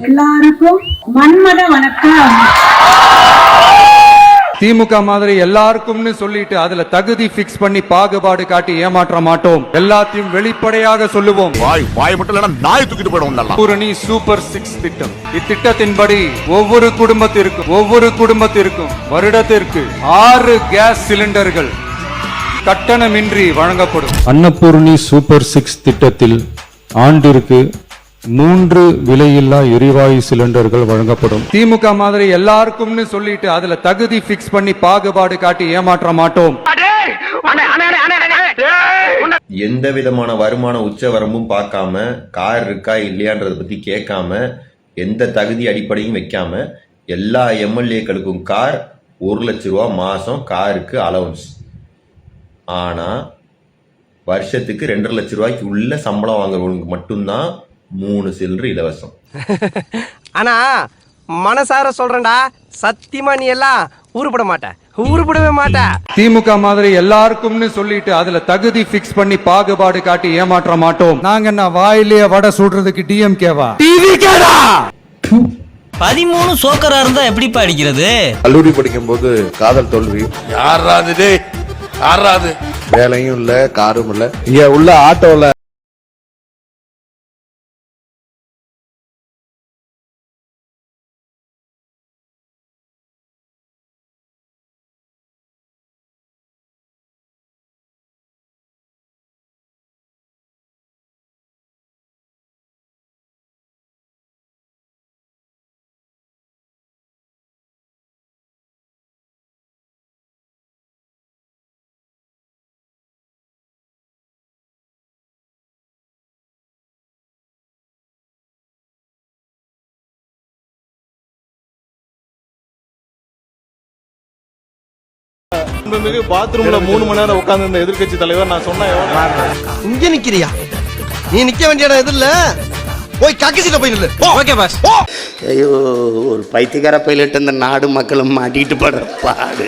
எல்லாருக்கும் மன்மத வணக்கம். திமுக மாதிரி எல்லாருக்கும்னு சொல்லிட்டு அதுல தகுதி பிக்ஸ் பண்ணி பாகுபாடு காட்டி ஏமாற்ற மாட்டோம். எல்லாத்தையும் வெளிப்படையாக சொல்லுவோம். வாய் மட்டும் இல்லனா நாய் தூக்கிட்டு போய்டும். பூரணி சூப்பர் 6 திட்டம். இத்திட்டத்தின்படி ஒவ்வொரு குடும்பத்திற்கும் வருடத்திற்கு 6 கேஸ் சிலிண்டர்கள் கட்டணமின்றி வழங்கப்படும். அன்னபூர்ணி சூப்பர் 6 திட்டத்தில் ஆண்டிற்கு 3 விலையில்லா எரிவாயு சிலிண்டர்கள் வழங்கப்படும். திமுக மாதிரி எல்லாருக்கும்னு சொல்லிட்டு அதுல தகுதி பிக்ஸ் பண்ணி பாகுபாடு காட்டி ஏமாற்ற மாட்டோம். எந்த விதமான வருமான உச்சவரம்பும் பார்க்காம கார் இருக்கா இல்லையான்றதை பத்தி கேட்காம எந்த தகுதி அடிப்படையும் வைக்காம எல்லா எம்எல்ஏக்களுக்கும் கார் 1 லட்ச ரூபா மாசம் காருக்கு அலவன்ஸ். ஆனா வருஷத்துக்கு 2.5 லட்ச ரூபாய்க்கு உள்ள சம்பளம் வாங்குறவங்களுக்கு மட்டும்தான் 3 சிலிண்டர் இலவசம். ஆனா மனசார சொல்றேன்டா, சத்தியமா நீ எல்லாம் உருப்படவே மாட்ட. திமுக மாதிரி எல்லாருக்கும்னு சொல்லிட்டு அதுல தகுதி பிக்ஸ் பண்ணி பாகுபாடு காட்டி ஏமாற்ற மாட்டோம். நாங்க என்ன வாயிலேயே வடை சுடுறதுக்கு டிஎம்கேவா? 13 சோக்கரா இருந்தா எப்படி படிக்கிறது? கல்லூரி படிக்கும் போது காதல் தோல்வி. யாராது வேலையும் இல்ல காரும் இல்ல. இங்க உள்ள ஆட்டோல பாத்ரூம்ல 3 மணி நேரம் உட்கார்ந்து இருந்த எதிர்கட்சி தலைவர் நான் சொன்னேன், இங்க நிக்கிறியா? நீ நிக்க வேண்டிய இடம் எது இல்ல, போய் கக்கிசிட்ட போய் நில்லு. Okay boss. ஐயோ, ஒரு பைத்தியக்கார பைலட் இந்த நாடு மக்களும் மாட்டிட்டு படுற பாடு.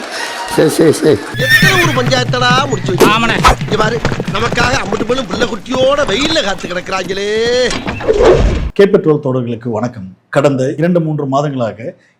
சரி எத்தனை ஒரு பஞ்சாயத்தடா முடிச்சு வச்சு பாரு. நமக்காக அம்பட்டு போலும் பிள்ளை குட்டியோட வெயில்ல காத்து கிடக்குறாங்களே. கேபெட்ரோல் தோழர்களுக்கு வணக்கம். கடந்த 2-3 மாதங்களாக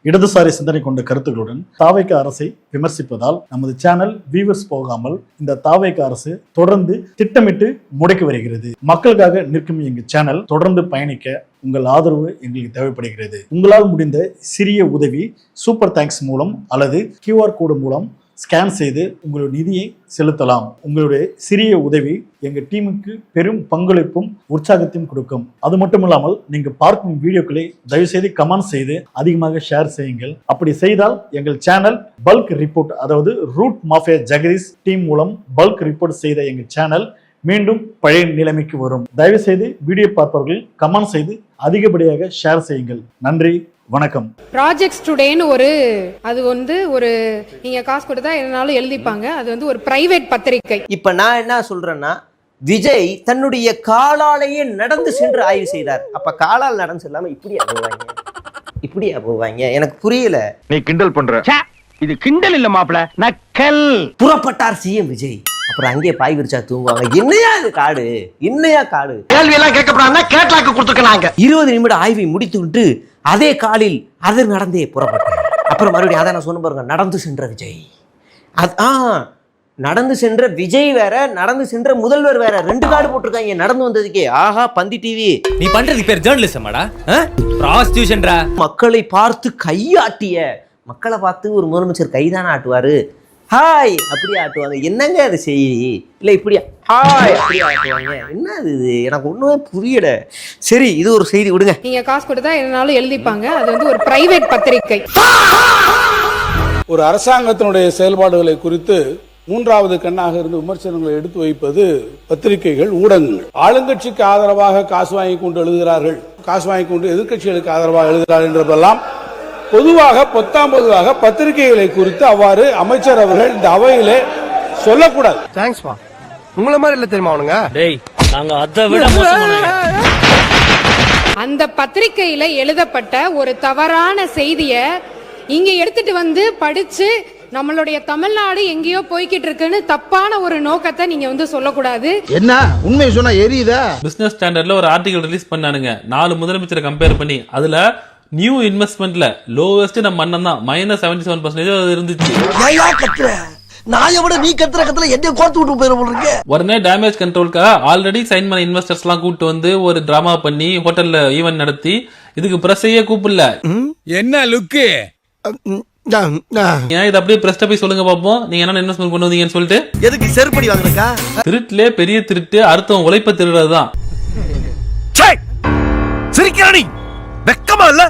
இடதுசாரி சிந்தனை கொண்ட கருத்துக்களுடன் தாவேக அரசை விமர்சிப்பதால் நமது சேனல் வியூவர்ஸ் போகாமல் இந்த தாவேக அரசு தொடர்ந்து திட்டமிட்டு முடக்கி வருகிறது. மக்களுக்காக நிற்கும் எங்கள் சேனல் தொடர்ந்து பயணிக்க உங்கள் ஆதரவு எங்களுக்கு தேவைப்படுகிறது. உங்களால் முடிந்த சிறிய உதவி சூப்பர் தேங்க்ஸ் மூலம் அல்லது QR கோடு மூலம் ஸ்கேன் செய்து உங்களுடைய நிதியை செலுத்தலாம். உங்களுடைய சிறிய உதவி எங்கள் டீமுக்கு பெரும் பங்களிப்பும் உற்சாகத்தையும் கொடுக்கும். அது மட்டும் இல்லாமல் நீங்க பார்க்கும் வீடியோக்களை தயவு செய்து கமெண்ட் செய்து அதிகமாக ஷேர் செய்யுங்கள். அப்படி செய்தால் எங்கள் சேனல் பல்க் ரிப்போர்ட், அதாவது ரூட் மாஃபியா ஜெகதீஷ் டீம் மூலம் பல்க் ரிப்போர்ட் செய்த எங்கள் சேனல் மீண்டும் பழைய நிலைமைக்கு வரும். தயவு செய்து வீடியோ பார்ப்பவர்கள் கமெண்ட் செய்து அதிகப்படியாக ஷேர் செய்யுங்கள். நன்றி, வணக்கம். ப்ராஜெக்ட்ஸ் டுடேன்னு ஒரு நீங்க காசு கொடுத்தா எதனாலும் எழுதிப்பாங்க. அது ஒரு பிரைவேட் பத்திரிகை. இப்ப நான் என்ன சொல்றேன்னா, விஜய் தன்னுடைய காலாலேயே நடந்து சென்று ஆய்வு செய்தார். அப்ப காலால் நடந்து செல்லாம இப்படியா போவாங்க? எனக்கு புரியல. நீ கிண்டல் பண்ற. இது கிண்டல் இல்ல மாப்ள, நக்கல். புறப்பட்டார் சிஎம் விஜய். அப்புறம் அங்கேயே பாய் விரிச்சா தூங்குவாங்க. என்னையா இது காடு, என்னையா காடு? கேள்வி எல்லாம் கேட்கப்படாம கேட்லாக்கு கொடுத்துக்கலாங்க. 20 நிமிட ஆய்வை முடித்து விட்டு அதே காலில் அது நடந்தே புறப்பட்டார். அப்புறம் மறுபடியும் அதான் நான் சொன்ன பாருங்க, நடந்து சென்ற விஜய். நடந்து சென்ற விஜய் வேற, நடந்து சென்ற முதல்வர் வேற. 2 கார்டு போட்டிருக்காங்க நடந்து வந்ததுக்கே. ஆஹா, பந்தி டிவி. நீ பண்றது பேர் ஜேர்னலிசமாடா? ப்ராஸ்டியூஷன்டா. மக்களை பார்த்து கையாட்டிய, மக்களை பார்த்து ஒரு முதலமைச்சர் கைதான ஆட்டுவாரு. ஹாய் அப்படியே ஆட்டுவாங்க. என்னங்க அது செய்தி இல்ல, இப்படியா ஹாய் அப்படியே ஆட்டுவாங்க. என்ன இது, எனக்கு ஒண்ணுமே புரியல. சரி, இது ஒரு செய்தி விடுங்க. நீங்க காசு கொடுத்தா எதனாலும் எழுதிப்பாங்க. அது ஒரு பிரைவேட் பத்திரிகை. ஒரு அரசாங்கத்தினுடைய செயல்பாடுகளை குறித்து 3வது கண்ணாக இருந்து விமர்சனங்களை எடுத்து வைப்பது பத்திரிகைகள், ஊடகங்கள். ஆளுங்கட்சிக்கு ஆதரவாக காசு வாங்கி கொண்டு எழுதுகிறார்கள், காசு வாங்கி கொண்டு எதிர்கட்சிகளுக்கு ஆதரவாக எழுதுகிறார்கள் என்றதெல்லாம் பொதுவாக பத்திரிகைகளை குறித்து அவ்வாறு அமைச்சர் அவர்கள் இந்த அவையிலே சொல்லக்கூடாது. தேங்க்ஸ்பா. உங்களை மாதிரி இல்ல தெரியுமா அவனுங்க? டேய், நாங்க அதை விட மோசமானவங்க. அந்த பத்திரிகையில எழுதப்பட்ட ஒரு தவறான செய்தியை இங்க எடுத்துட்டு படிச்சு நம்மளுடைய தமிழ்நாடு எங்கேயோ போய்கிட்டு இருக்குன்னு தப்பான ஒரு நோக்கத்தை நீங்க வந்து சொல்லக்கூடாது. என்ன உண்மை சொன்னா எரியுதா? பிசினஸ் ஸ்டாண்டர்ட்ல ஒரு ஆர்டிகல் ரிலீஸ் பண்ணானுங்க 4 முதலமைச்சரை கம்பேர் பண்ணி. அதுல நியூ இன்வெஸ்ட்மெண்ட்ல லோவஸ்ட் நம்ம அண்ணன் தான் -77% இருந்துச்சு. நான் எவ்வளவு நீ கத்துற கத்துல என்ன கோர்த்து விட்டு போயிருக்க. உடனே டேமேஜ் கண்ட்ரோல்க்கா ஆல்ரெடி சைன் பண்ண இன்வெஸ்டர்ஸ் எல்லாம் கூப்பிட்டு வந்து ஒரு டிராமா பண்ணி ஹோட்டல்ல ஈவென்ட் நடத்தி இதுக்கு பிரஸ்ஸையே கூப்பிடல. என்ன லுக்கு? ஏன் இது அப்படியே பிரஸ்ட போய் சொல்லுங்க பாப்போம், நீங்க என்ன இன்வெஸ்ட்மெண்ட் கொண்டு வந்தீங்கன்னு சொல்லிட்டு. எதுக்கு செருப்படி வாங்குறக்கா? திருட்டுல பெரிய திருட்டு அர்த்தம் உழைப்ப திருடுறதுதான். சிரிக்கிறானி வெக்கமா இல்ல?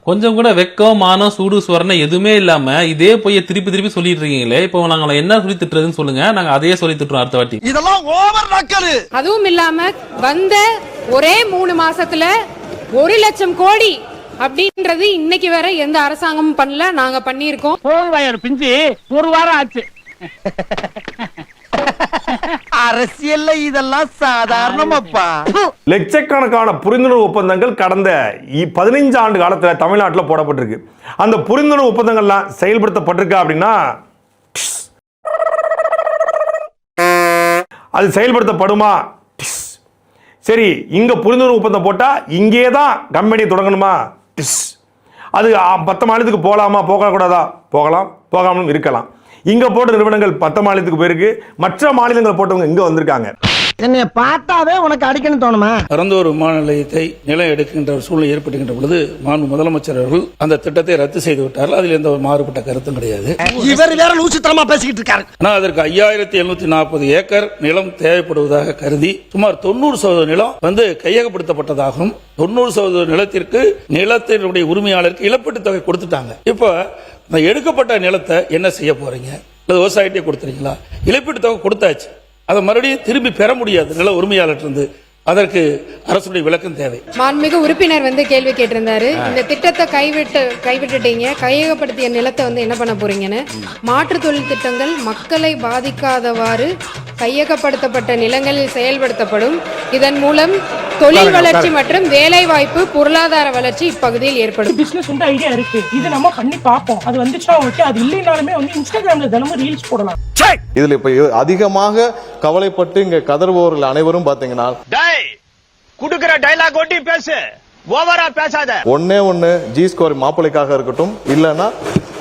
கொஞ்சம் கூட வெக்கம் மானம் சூடு சுவரணம் எதுவுமே இல்லாம இதே போய் திருப்பி திருப்பி சொல்லிட்டு இருக்கீங்களே. இப்போ நாங்க என்ன சொல்லி திட்டுறதுன்னு சொல்லுங்க, நாங்க அதையே சொல்லி திட்டுறோம் அடுத்த வாட்டி. இதெல்லாம் ஓவர் நக்கலு. அதுவும் இல்லாம வந்த ஒரே 3 மாசத்துல 1 லட்சம் கோடி அப்படின்றது இன்னைக்கு வரை எந்த அரசாங்கமும் பண்ணல, நாங்க பண்ணியிருக்கோம். பிஞ்சு ஒரு வாரம் ஆச்சு. அரசியல்ல இதெல்லாம் சாதாரணமாப்பா. லட்சக்கணக்கான புரிந்துணர்வு ஒப்பந்தங்கள் கடந்த 15 ஆண்டு காலத்தில் தமிழ்நாட்டில் போடப்பட்டிருக்கு. அந்த புரிந்துணர்வு ஒப்பந்தங்கள்லாம் செயல்படுத்தப்பட்டிருக்கா அப்படின்னா அது செயல்படுத்தப்படுமா? சரி, இங்க புரிந்துணர்வு ஒப்பந்தம் போட்டா இங்கே தான் கம்பெனி தொடங்கணுமா? அது 10 மாநிலத்துக்கு போகலாமா போகக்கூடாதா? போகலாம், போகாமலும் இருக்கலாம். இங்க போட்ட நிறுவனங்கள் 10 மாநிலத்துக்கு போயிருக்கு, மற்ற மாநிலங்கள் போட்டவங்க இங்க வந்திருக்காங்க. என்னைய பார்த்தாவே உனக்கு அடிக்கணும் தோணுமா? பரந்தூர் விமான நிலையத்தை நிலம் எடுக்கின்ற ஒரு சூழ்நிலை ஏற்படுகின்ற பொழுது மாண்பு முதலமைச்சர் அவர்கள் அந்த திட்டத்தை ரத்து செய்து விட்டார்கள். அதில் எந்த மாறுபட்ட கருத்தும் கிடையாது. இவர் வேற லூசுத்தனமா பேசிக்கிட்டு இருக்காரு. ஆனால் அதற்கு 5740 ஏக்கர் நிலம் தேவைப்படுவதாக கருதி சுமார் 90% நிலம் வந்து கையகப்படுத்தப்பட்டதாகவும் 90% நிலத்திற்கு நிலத்தினுடைய உரிமையாளருக்கு இழப்பீட்டு தொகை கொடுத்துட்டாங்க. இப்போ இந்த எடுக்கப்பட்ட நிலத்தை என்ன செய்ய போறீங்க? விவசாயிட்டே கொடுத்துறீங்களா? இழப்பீட்டு தொகை கொடுத்தாச்சு, அதை மறுபடியும் திரும்பி பெற முடியாது நில உரிமையாளர் இருந்து. அதற்கு அரசுடைய விளக்கம் தேவை. மாண்புமிகு உறுப்பினர் வந்து கேள்வி கேட்டிருந்தாரு, இந்த திட்டத்தை கைவிட்டுட்டீங்க, கையகப்படுத்திய நிலத்தை வந்து என்ன பண்ண போறீங்கன்னு. மாற்று தொழில் திட்டங்கள் மக்களை பாதிக்காதவாறு கையகப்படுத்தப்பட்ட நிலங்களில் செயல்படுத்தப்படும். இதன் மூலம் தொழில் வளர்ச்சி மற்றும் வேலை வாய்ப்பு, பொருளாதார வளர்ச்சி இப்பகுதியில் ஏற்படும். பிசினஸ் வந்து ஐடியா இருக்கு, இது நம்ம பண்ணி பார்ப்போம். அது வந்துச்சுன்னா ஓகே, அது இல்லைனாலுமே வந்து இன்ஸ்டாகிராம்ல தினமும் ரீல்ஸ் போடலாம். இதுல இப்ப அதிகமாக கவலைப்பட்டு இங்க கதறுபவர்கள் அனைவரும் பாத்தீங்கன்னா குடுக்குற டைலாக் ஓட்டி பேசு, ஓவரா பேசாத. ஒண்ணு ஜி ஸ்கோர் மாப்பிளைக்காக இருக்கட்டும், இல்லன்னா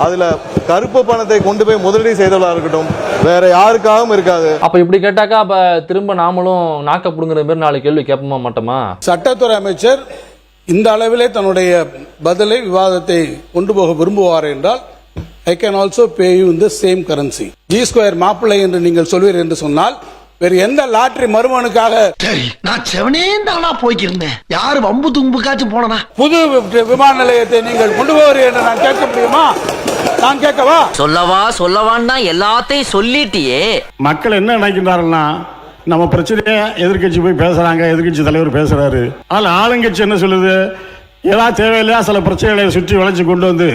அதுல கருப்பு பணத்தை கொண்டு போய் முதலீடு செய்தவளா இருக்கட்டும், வேற யாருக்காகவும் இருக்காது. அப்ப இப்படி கேட்டாக்கா அப்ப திரும்ப நாமளும் நாக்க புடுங்குற மாதிரி 4 கேள்வி கேட்போமா மாட்டோமா? சட்டத்துறை அமைச்சர் இந்த அளவிலே தன்னுடைய பதிலை விவாதத்தை கொண்டு போக விரும்புவார் என்றால் I can also pay you in the same currency. G square மாப்பிள்ளை என்று நீங்கள் சொல்வீர் என்று சொன்னால் வேறு எந்த லாட்டரி மருமனுக்காக நான் செவனே தானா போய்க்கிருந்தேன், யாரு வம்பு தும்புக்காச்சும் போனா புது விமான நிலையத்தை நீங்கள் கொண்டு போவீர் என்று நான் கேட்க முடியுமா? நான் கேட்கவா? சொல்லவான்னு தான் எல்லாத்தையும் சொல்லிட்டியே. மக்கள் என்ன நினைக்கிறார்கள்னா, நம்ம பிரச்சனையை எதிர்கட்சி போய் பேசுறாங்க, எதிர்கட்சி தலைவர் பேசுறாரு. ஆனால் ஆளுங்கட்சி என்ன சொல்லுது? ஏதாவது தேவையில்லையா சில பிரச்சனைகளை சுற்றி வளைச்சு கொண்டு வந்து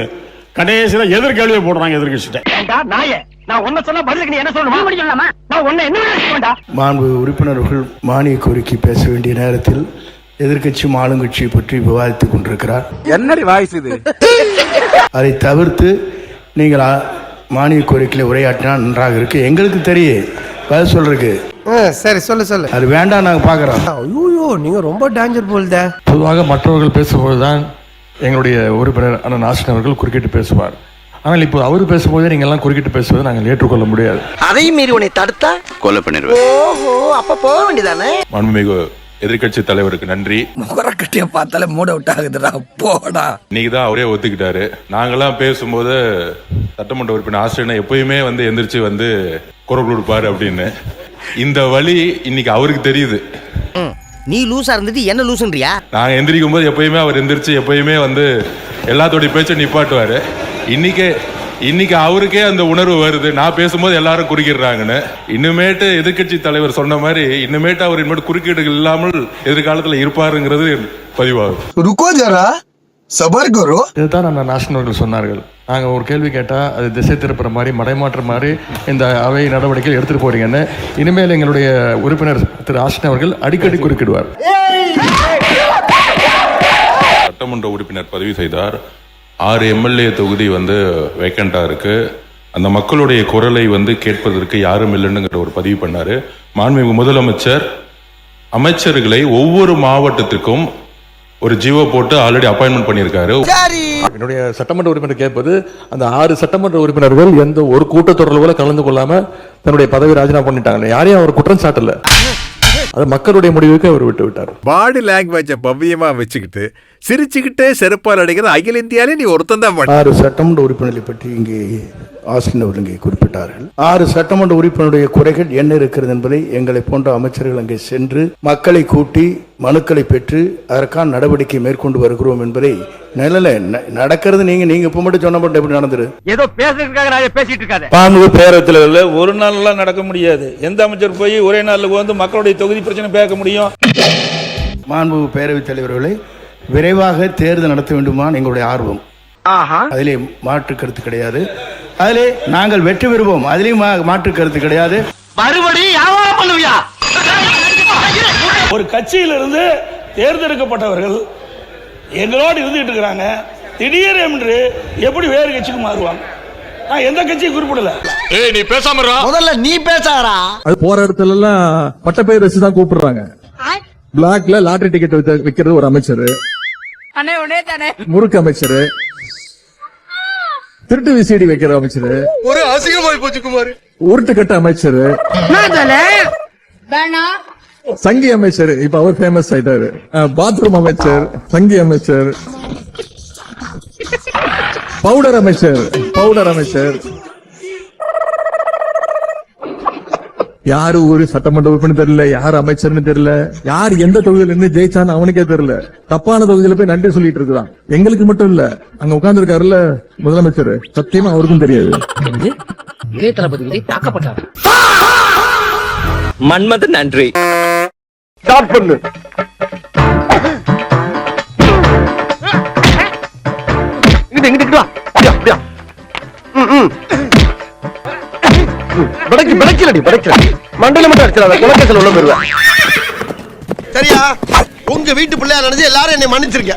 கடைசியில எதிர்கேள்வியை போடுறாங்க எதிர்கட்சிட்ட. நான் ஒன்ன சொன்னா பதிலுக்கு நீ என்ன சொல்லணுமா? நான் ஒன்ன என்ன மாண்பு உறுப்பினர்கள் மானிய கோரிக்கை பேச வேண்டிய நேரத்தில் எதிர்கட்சியும் ஆளுங்கட்சியை பற்றி விவாதித்துக் கொண்டிருக்கிறார். என்னடி வாய்ஸ் இது? அதை தவிர்த்து நீங்கள் மானிய கோரிக்கையில் உரையாற்றினா நன்றாக இருக்கு. எங்களுக்கு தெரியும் பதில் சொல்றதுக்கு. சரி சொல்லு. அது வேண்டாம், நாங்க பாக்குறோம். ஐயோ, நீங்க ரொம்ப டேஞ்சர் போல்த. பொதுவாக மற்றவர்கள் பேசும்போதுதான் எங்களுடைய உறுப்பினர் அண்ணன் ஆசிரியர் அவர்கள் குறுக்கிட்டு பேசுவார். ஆனால் இப்போ அவர் பேசும்போதே நீங்க எல்லாம் குறுக்கிட்டு பேசுவதை நாங்கள் ஏற்றுக்கொள்ள முடியாது. அதையும் மீறி உன்னை தடுத்தா கொலை பண்ணிடுவேன். ஓஹோ, அப்ப போக வேண்டியதானே. மாண்புமிகு எதிர்கட்சி தலைவருக்கு நன்றி. முகரக்கட்டிய பார்த்தாலே மூட அவுட் ஆகுதுடா, போடா. இன்னைக்கு தான் அவரே ஒத்துக்கிட்டாரு. நாங்கெல்லாம் பேசும்போது சட்டமன்ற உறுப்பினர் ஆசிரியர் எப்பயுமே வந்து எந்திரிச்சு வந்து குரல் கொடுப்பாரு அப்படின்னு. இந்த வழி இன்னைக்கு அவருக்கு தெரியுது. நீ லூசா இருந்துட்டு என்ன லூசுன்றியா? நாங்க எந்திரிக்கும் போது எப்பயுமே அவர் எந்திரிச்சு எப்பயுமே வந்து எல்லாத்தோடைய பேச்சை நிப்பாட்டுவாரு. இன்னைக்கு அவருக்கே அந்த உணர்வு வருது, நான் பேசும்போது எல்லாரும் குறுக்கிடுறாங்கன்னு. இன்னுமேட்டு எதிர்கட்சி தலைவர் சொன்ன மாதிரி இன்னுமேட்டு அவர் இனிமேட்டு குறுக்கீடுகள் இல்லாமல் எதிர்காலத்தில் இருப்பாருங்கிறது பதிவாகும். இதுதான் நம்ம நேஷனல் சொன்னார்கள். நாங்க ஒரு கேள்வி கேட்டா அது திசை திருப்புற மாதிரி மடைமாற்ற மாதிரி இந்த அவை நடவடிக்கை எடுத்துட்டு போறீங்கன்னு இனிமேல் எங்களுடைய உறுப்பினர் திரு ஆசிரியர் அவர்கள் அடிக்கடி குறுக்கிடுவார். சட்டமன்ற உறுப்பினர் பதிவு செய்தார். 6 எம்எல்ஏ தொகுதி வந்து வேக்கண்டா இருக்கு. அந்த மக்களுடைய குரலை வந்து கேட்பதற்கு யாரும் இல்லைன்னுங்கிற ஒரு பதிவு பண்ணாரு. மாண்புமிகு முதலமைச்சர் அமைச்சர்களை ஒவ்வொரு மாவட்டத்துக்கும் ஒரு ஜியோ போட்டு ஆல்ரெடி அப்பாயின்மெண்ட் பண்ணியிருக்காரு. என்னுடைய சட்டமன்ற உறுப்பினர் கேட்பது, அந்த 6 சட்டமன்ற உறுப்பினர்கள் எந்த ஒரு கூட்டத்தொடரில் கூட கலந்து கொள்ளாம தன்னுடைய பதவி ராஜினாமா பண்ணிட்டாங்க. யாரையும் அவர் குற்றம் சாட்டல, அது மக்களுடைய முடிவுக்கு அவர் விட்டு விட்டார். பாடி லாங்குவேஜை பவ்யமா வச்சுக்கிட்டு சிரிச்சுக்கிட்டே செருப்பால் அடிக்கிற அகில இந்தியாலே நீ ஒருத்தன் தான். 6 சட்டமன்ற உறுப்பினர்களை பற்றி இங்கே ஆஸ்டின் அவர்கள் இங்கே குறிப்பிட்டார்கள். 6 சட்டமன்ற உறுப்பினருடைய குறைகள் என்ன இருக்கிறது என்பதை எங்களை போன்ற அமைச்சர்கள் அங்கே சென்று மக்களை கூட்டி மனுக்களை பெற்று அதற்கான நடவடிக்கை மேற்கொண்டு வருகிறோம் என்பதை நிழல நடக்கிறது. நீங்க இப்ப மட்டும் சொன்ன மட்டும் எப்படி நடந்துரு? ஏதோ பேசுறதுக்காக நான் பேசிட்டு இருக்காரு. பாம்பு பேரத்தில் ஒரு நாள்லாம் நடக்க முடியாது. எந்த அமைச்சர் போய் ஒரே நாள்ல வந்து மக்களுடைய தொகுதி பிரச்சனை பேச முடியும்? மாண்பு பேரவைத் தலைவர்களை விரைவாக தேர்தல் நடத்த வேண்டுமா எங்களுடைய ஆர்வம். அதிலே மாற்று கருத்து கிடையாது. அதிலே நாங்கள் வெற்றி பெறுவோம், அதிலேயும் மாற்று கருத்து கிடையாது. ஒரு கட்சியிலிருந்து தேர்ந்தெடுக்கப்பட்டவர்கள் எங்களோடு இருந்துட்டு இருக்கிறாங்க, திடீரென்று எப்படி வேறு கட்சிக்கு மாறுவாங்க? நான் எந்த கட்சியும் குறிப்பிடல. நீ பேசாம முதல்ல நீ பேசாரா. அது போற இடத்துல எல்லாம் பட்ட பெயர் வச்சு தான் கூப்பிடுறாங்க. பிளாக்ல லாட்டரி டிக்கெட் விற்கிறது ஒரு அமைச்சர், முறுக்கு அமைச்சர், திருட்டு விசிடி வைக்கிற அமைச்சர், ஒரு அசிங்கமாய் போச்சு குமார், உருட்டுக்கட்ட அமைச்சர், சங்கி அமைச்சர், இப்ப அவர் ஃபேமஸ் ஆயிட்டாரு, பாத்ரூம் அமைச்சர், சங்கி அமைச்சர், பவுடர் அமைச்சர். யாரு ஒரு சட்டமன்ற உறுப்பினர் தெரியல, யாரு அமைச்சர்னு தெரியல, யார் எந்த தொகுதியில இருந்து ஜெயிச்சான்னு அவனுக்கே தெரியல. தப்பான தொகுதியில போய் நன்றி சொல்லிட்டு இருக்கிறான். எங்களுக்கு மட்டும் இல்ல, அங்க உட்கார்ந்து இருக்காருல்ல முதலமைச்சர், சத்தியமா அவருக்கும் தெரியாது. மன்மத நன்றி. ஸ்டார்ட் பண்ணு. இங்கிட்டு வா. அப்படியா படைக்கல மண்டல மட்டும் அடிச்சிடாத, குலக்கேசல் உள்ள போயிருவேன். சரியா? உங்க வீட்டு பிள்ளையா நினைச்சு எல்லாரும் என்னை மன்னிச்சிருக்க.